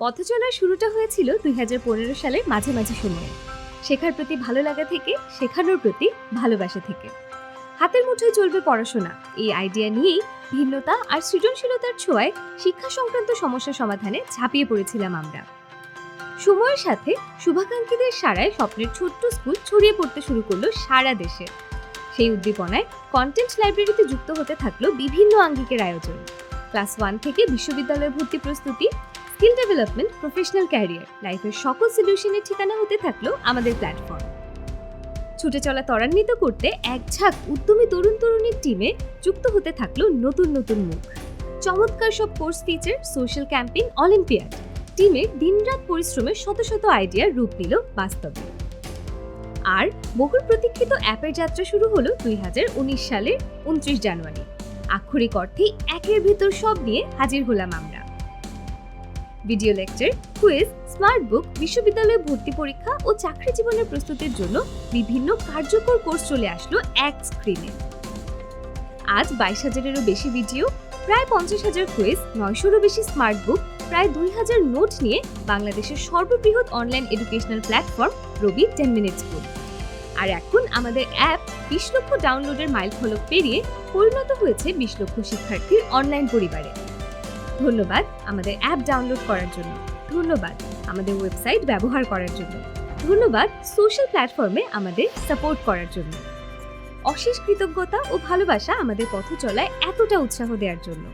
পথ চলার শুরুটা হয়েছিল 2015 সালের মাঝামাঝি সময়ে। শেখার প্রতি ভালো লাগা থেকে, শেখানোর প্রতি ভালোবাসা থেকে। হাতের মুঠোয় চলবে পড়াশোনা, এই আইডিয়া নিয়েই ভিন্নতা আর সৃজনশীলতার ছোঁয়ায় শিক্ষা সংক্রান্ত সমস্যা সমাধানে ঝাঁপিয়ে পড়েছিলাম আমরা। সময়ের সাথে শুভাকাঙ্ক্ষীদের সারায় স্বপ্নের ছোট্ট স্কুল ছড়িয়ে পড়তে শুরু করলো সারা দেশে। সেই উদ্দীপনায় কন্টেন্ট লাইব্রেরিতে যুক্ত হতে থাকলো বিভিন্ন আঙ্গিকের আয়োজন। ক্লাস 1 থেকে বিশ্ববিদ্যালয়ে ভর্তি প্রস্তুতি, স্কিল ডেভেলপমেন্ট, প্রফেশনাল ক্যারিয়ার, লাইফের সকল সলিউশনের ঠিকানা হতে থাকলো আমাদের প্ল্যাটফর্ম। ছুটে চলা ত্বরান্বিত করতে এক ঝাঁক উদ্যমী তরুণ তরুণীর টিমে যুক্ত হতে থাকলো নতুন নতুন মুখ। চমৎকার সব course feature, social campaign, olympiad, টিমের দিনরাত পরিশ্রমের শত শত আইডিয়ার রূপ নিল বাস্তবে। আর বহুল প্রতীক্ষিত অ্যাপের যাত্রা শুরু হলো 2019 সালের 29 জানুয়ারি। আক্ষরিক অর্থেই একের ভিতর সব নিয়ে হাজির হলাম আমরা। ভিডিও লেকচার, কুইজ, স্মার্ট বুক, বিশ্ববিদ্যালয়ে ভর্তি পরীক্ষা ও চাকরি জীবনের প্রস্তুতির জন্য বিভিন্ন কার্যকর কোর্স চলে আসলো এক স্ক্রিনে। আজ 22,000-এরও বেশি ভিডিও, প্রায় 50,000 কুইজ, 900-রও বেশি স্মার্ট বুক, প্রায় 2,000 নোট নিয়ে বাংলাদেশের সর্ববৃহৎ অনলাইন এডুকেশনাল প্ল্যাটফর্ম রবি 10 মিনিট স্কুল। আর এখন আমাদের অ্যাপ 20 লক্ষ ডাউনলোডের মাইলফলক পেরিয়ে পরিণত হয়েছে 20 লক্ষ শিক্ষার্থীর অনলাইন পরিবারে। ধন্যবাদ আমাদের অ্যাপ ডাউনলোড করার জন্য, ধন্যবাদ আমাদের ওয়েবসাইট ব্যবহার করার জন্য, ধন্যবাদ সোশ্যাল প্ল্যাটফর্মে আমাদের সাপোর্ট করার জন্য। অশেষ কৃতজ্ঞতা ও ভালোবাসা আমাদের পথ চলায় এতটা উৎসাহ দেওয়ার জন্য।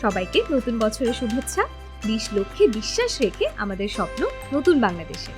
সবাইকে নতুন বছরের শুভেচ্ছা। 20 লক্ষে বিশ্বাস রেখে আমাদের স্বপ্ন নতুন বাংলাদেশে।